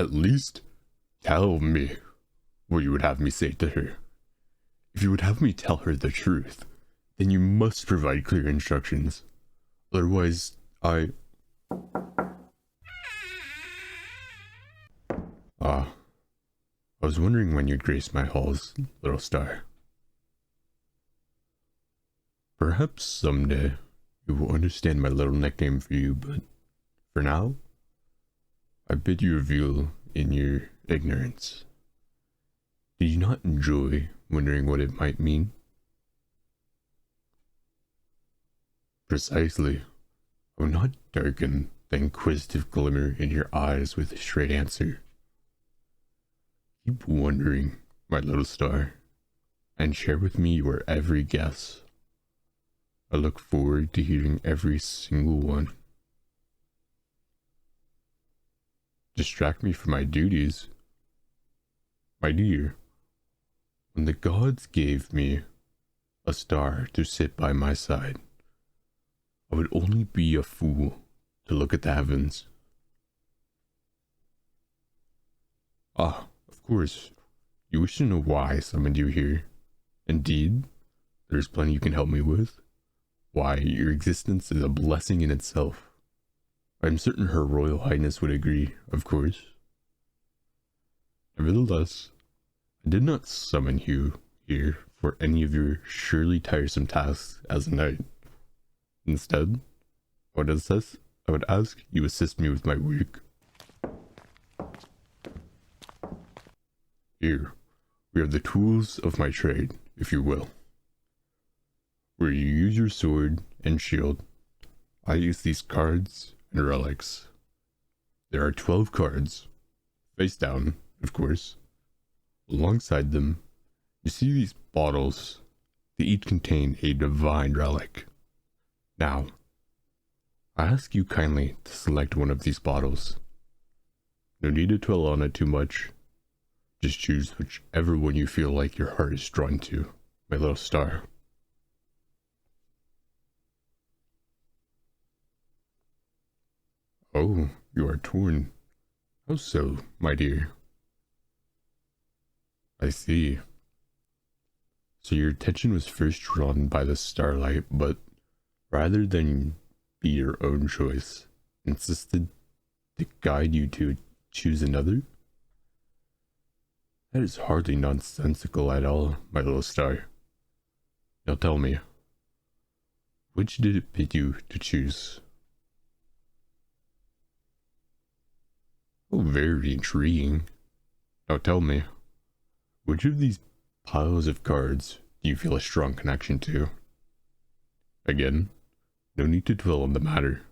At least tell me what you would have me say to her. If you would have me tell her the truth, then you must provide clear instructions. Otherwise, I was wondering when you'd grace my halls, little star. Perhaps someday you will understand my little nickname for you, but for now, I bid you reveal in your ignorance. Did you not enjoy wondering what it might mean? Precisely. I will not darken the inquisitive glimmer in your eyes with a straight answer. Keep wondering, my little star, and share with me your every guess. I look forward to hearing every single one. Distract me from my duties. My dear, when the gods gave me a star to sit by my side, I would only be a fool to look at the heavens. Of course, you wish to know why I summoned you here. Indeed, there's plenty you can help me with. Why, your existence is a blessing in itself. I'm certain Her Royal Highness would agree, of course. Nevertheless, I did not summon you here for any of your surely tiresome tasks as a knight. Instead, I would ask you assist me with my work. Here, we have the tools of my trade, if you will. Where you use your sword and shield, I use these cards and relics. There are 12 cards, face down, of course. Alongside them, you see these bottles. They each contain a divine relic. Now, I ask you kindly to select one of these bottles. No need to dwell on it too much. Just choose whichever one you feel like your heart is drawn to, my little star. Oh, you are torn. How so, my dear? I see. So your attention was first drawn by the starlight, but rather than be your own choice, insisted to guide you to choose another? That is hardly nonsensical at all, my little star. Now tell me, which did it bid you to choose? Oh, very intriguing. Now tell me, which of these piles of cards do you feel a strong connection to? Again, no need to dwell on the matter.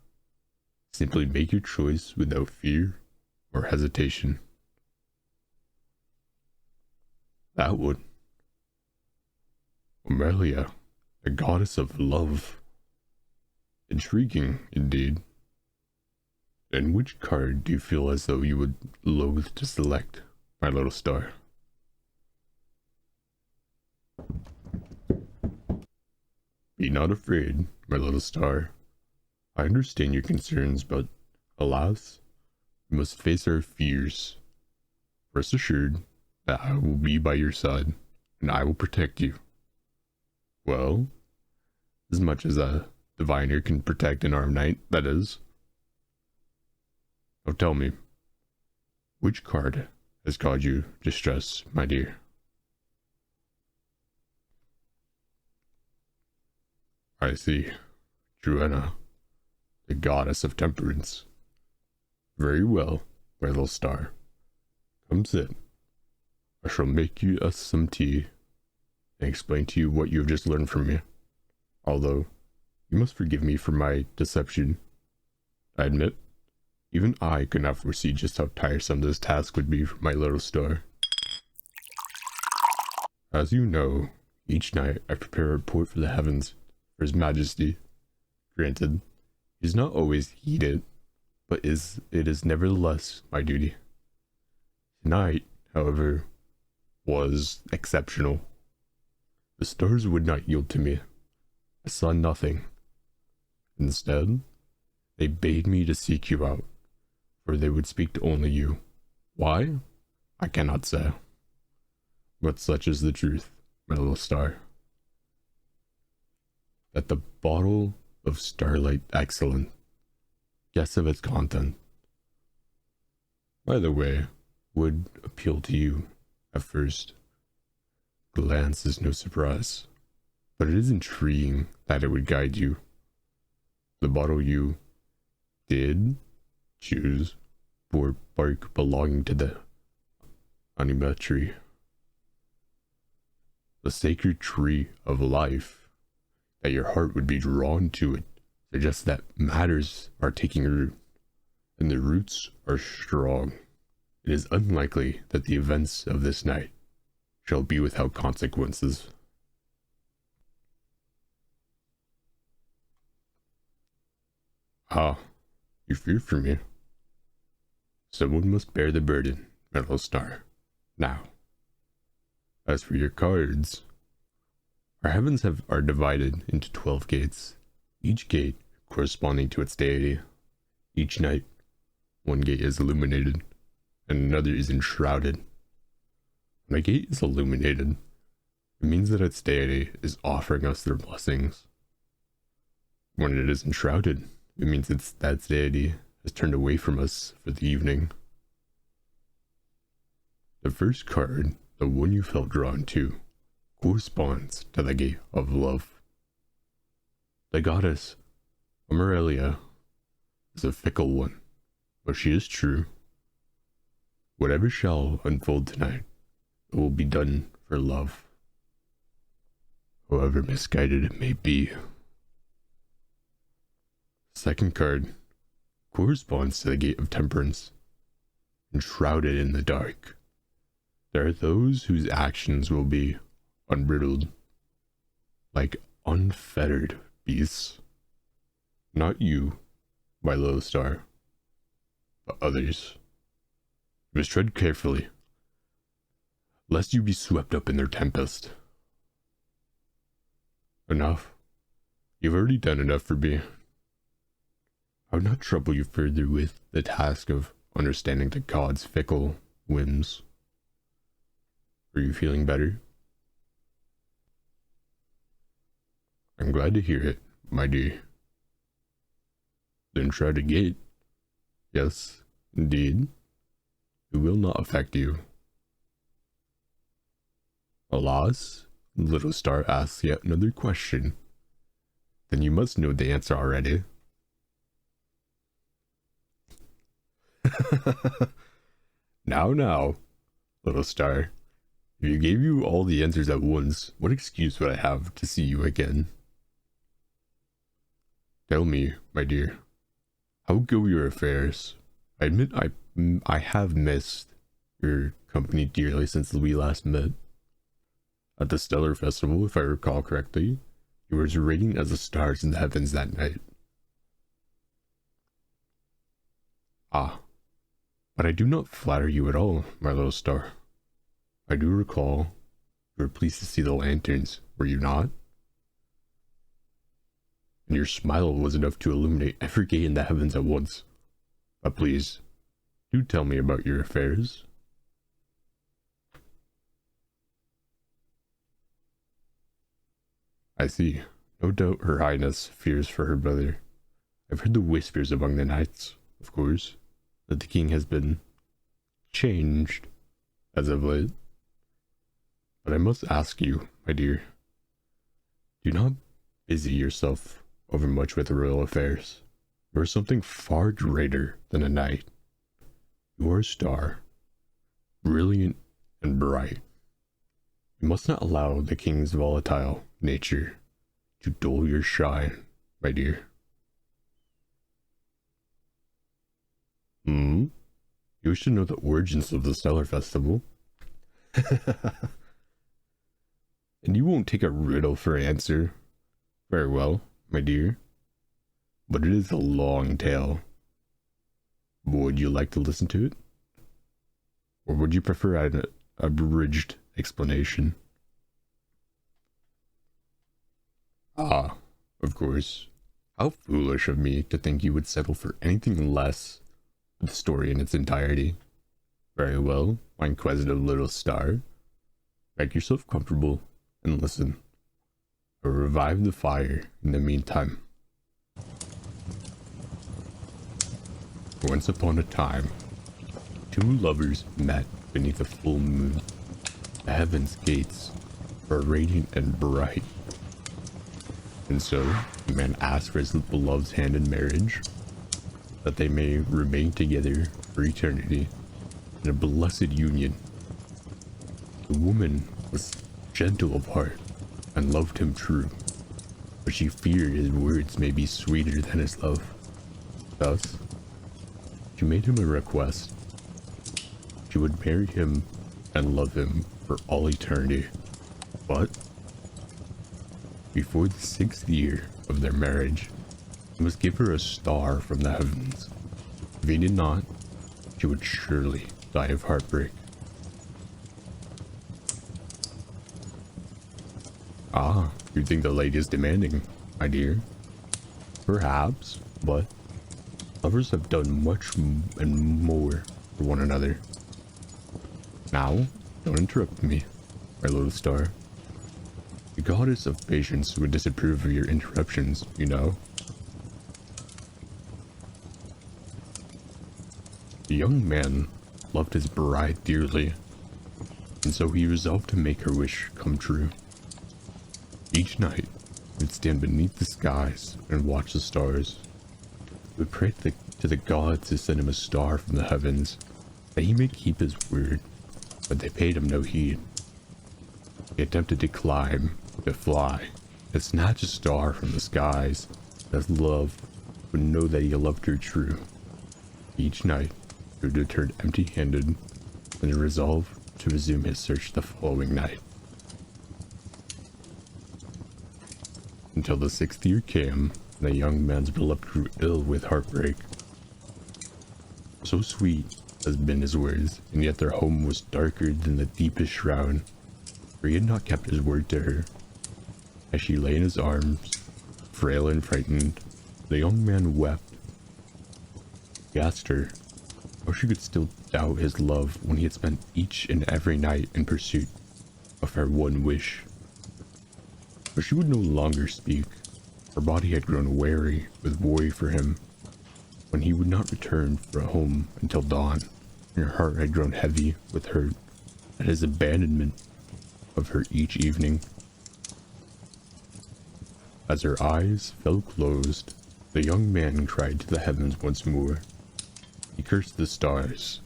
Simply make your choice without fear or hesitation. That one. Amelia, the goddess of love. Intriguing, indeed. And which card do you feel as though you would loathe to select, my little star? Be not afraid, my little star. I understand your concerns, but alas, we must face our fears. Rest assured that I will be by your side, and I will protect you. Well, as much as a diviner can protect an armed knight, that is. Now tell me, which card has caused you distress, my dear? I see. Truena, the goddess of temperance. Very well, my little star. Come sit. I shall make you some tea and explain to you what you have just learned from me. Although, you must forgive me for my deception. I admit, even I could not foresee just how tiresome this task would be for my little star. As you know, each night I prepare a report for the heavens for His Majesty. Granted, it is not always heeded, but it is nevertheless my duty. Tonight, however, was exceptional. The stars would not yield to me. I saw nothing. Instead, they bade me to seek you out, for they would speak to only you, Why? I cannot say. But such is the truth, my little star. That the bottle of Starlight Excellent, guess of its content, by the way, would appeal to you at first glance is no surprise, but it is intriguing that it would guide you. The bottle you did choose bore bark belonging to the anima tree, the sacred tree of life. That your heart would be drawn to it suggests that matters are taking root, and the roots are strong. It is unlikely that the events of this night shall be without consequences. Ah, you fear for me. Someone must bear the burden, my little star. Now, as for your cards, our heavens are divided into 12 gates, each gate corresponding to its deity. Each night, one gate is illuminated, and another is enshrouded. When a gate is illuminated, it means that its deity is offering us their blessings. When it is enshrouded, it means that its deity has turned away from us for the evening. The first card, the one you felt drawn to, corresponds to the gate of love. The goddess, Aurelia, is a fickle one, but she is true. Whatever shall unfold tonight, it will be done for love, however misguided it may be. Second card corresponds to the gate of temperance, enshrouded in the dark. There are those whose actions will be unbridled, like unfettered beasts. Not you, my little star, but others. You must tread carefully, lest you be swept up in their tempest. Enough. You've already done enough for me. I would not trouble you further with the task of understanding the gods' fickle whims. Are you feeling better? I'm glad to hear it, my dear. Then try to gate. Yes, indeed. It will not affect you. Alas, little star asks yet another question. Then you must know the answer already. Now, little star. If you gave you all the answers at once, what excuse would I have to see you again? Tell me, my dear, how go your affairs? I admit I have missed your company dearly since we last met. At the Stellar Festival, if I recall correctly, you were as radiant as the stars in the heavens that night. Ah, but I do not flatter you at all, my little star. I do recall you were pleased to see the lanterns, were you not? And your smile was enough to illuminate every gate in the heavens at once. But please, do tell me about your affairs. I see. No doubt Her Highness fears for her brother. I've heard the whispers among the knights, of course, that the king has been changed as of late. But I must ask you, my dear, do not busy yourself overmuch with royal affairs. You are something far greater than a knight. You are a star, brilliant and bright. You must not allow the king's volatile nature to dull your shine, my dear. You wish to know the origins of the Stellar Festival? And you won't take a riddle for answer. Very well, my dear. But it is a long tale. Would you like to listen to it? Or would you prefer an abridged explanation? Ah, of course. How foolish of me to think you would settle for anything less with the story in its entirety. Very well, my inquisitive little star. Make yourself comfortable and listen. I'll revive the fire in the meantime. Once upon a time, two lovers met beneath a full moon. The heaven's gates were radiant and bright. And so, the man asked for his beloved's hand in marriage, that they may remain together for eternity in a blessed union. The woman was gentle of heart and loved him true, but she feared his words may be sweeter than his love. Thus, she made him a request. She would marry him and love him for all eternity. But before the 6th year of their marriage, he must give her a star from the heavens. If he did not, she would surely die of heartbreak. Ah, you think the lady is demanding, my dear? Perhaps, but lovers have done much and more for one another. Now, don't interrupt me, my little star. The goddess of patience would disapprove of your interruptions, you know. The young man loved his bride dearly, and so he resolved to make her wish come true. Each night, he would stand beneath the skies and watch the stars. He would pray to the gods to send him a star from the heavens, that he may keep his word, but they paid him no heed. He attempted to climb, to fly, to snatch a star from the skies, as love would know that he loved her true. Each night, he would return empty-handed, and resolve to resume his search the following night. Until the 6th year came, and the young man's beloved grew ill with heartbreak. So sweet has been his words, and yet their home was darker than the deepest shroud, for he had not kept his word to her. As she lay in his arms, frail and frightened, the young man wept. He asked her how she could still doubt his love when he had spent each and every night in pursuit of her one wish. But she would no longer speak. Her body had grown weary with worry for him, when he would not return for home until dawn, and her heart had grown heavy with hurt at his abandonment of her each evening. As her eyes fell closed, the young man cried to the heavens once more. He cursed the stars,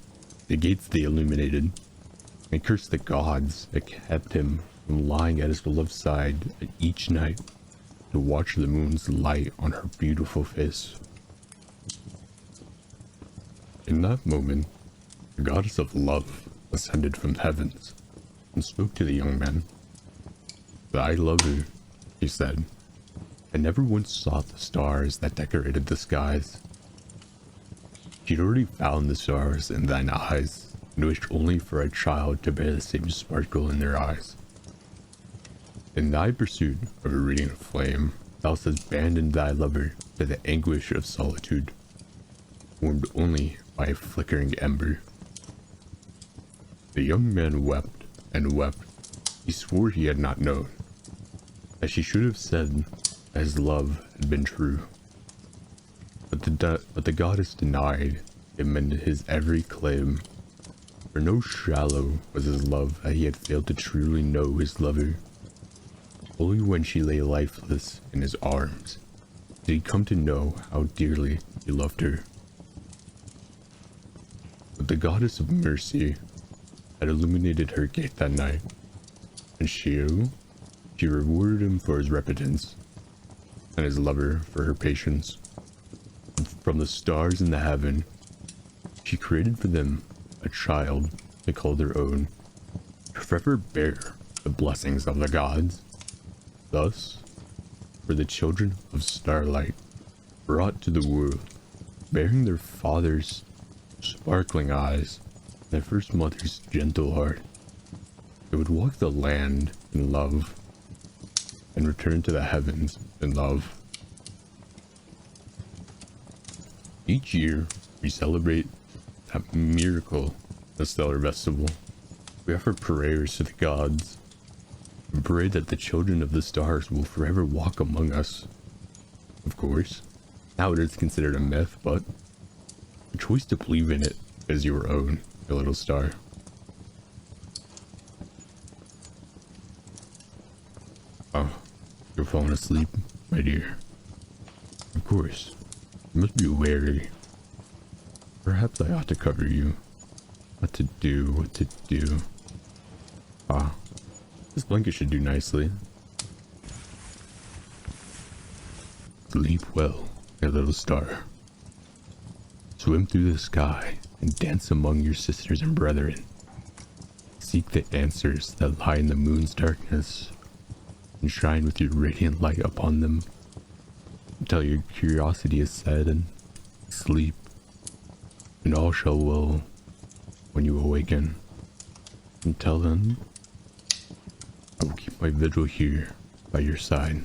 the gates they illuminated, and cursed the gods that kept him from lying at his beloved's side each night to watch the moon's light on her beautiful face. In that moment, the goddess of love ascended from the heavens and spoke to the young man. "I love you," she said. "I never once sought the stars that decorated the skies. She'd already found the stars in thine eyes, and wished only for a child to bear the same sparkle in their eyes. In thy pursuit of a radiant flame, thou hast abandoned thy lover to the anguish of solitude, warmed only by a flickering ember." The young man wept and wept. He swore he had not known, that she should have said that his love had been true. But the goddess denied him and his every claim, for no shallow was his love that he had failed to truly know his lover. Only when she lay lifeless in his arms did he come to know how dearly he loved her. But the goddess of mercy had illuminated her gate that night, and she rewarded him for his repentance, and his lover for her patience. From the stars in the heaven, she created for them a child they called their own, to forever bear the blessings of the gods. Thus, were the children of starlight brought to the world, bearing their father's sparkling eyes, and their first mother's gentle heart. They would walk the land in love, and return to the heavens in love. Each year, we celebrate that miracle a stellar festival. We offer prayers to the gods, and pray that the children of the stars will forever walk among us. Of course, now it is considered a myth, but the choice to believe in it is your own, your little star. Oh, you're falling asleep, my dear. Of course, you must be wary. Perhaps I ought to cover you. What to do. Ah, this blanket should do nicely. Sleep well, my little star. Swim through the sky and dance among your sisters and brethren. Seek the answers that lie in the moon's darkness, and shine with your radiant light upon them until your curiosity is said, and sleep, and all shall well when you awaken. Until then, I will keep my vigil here by your side.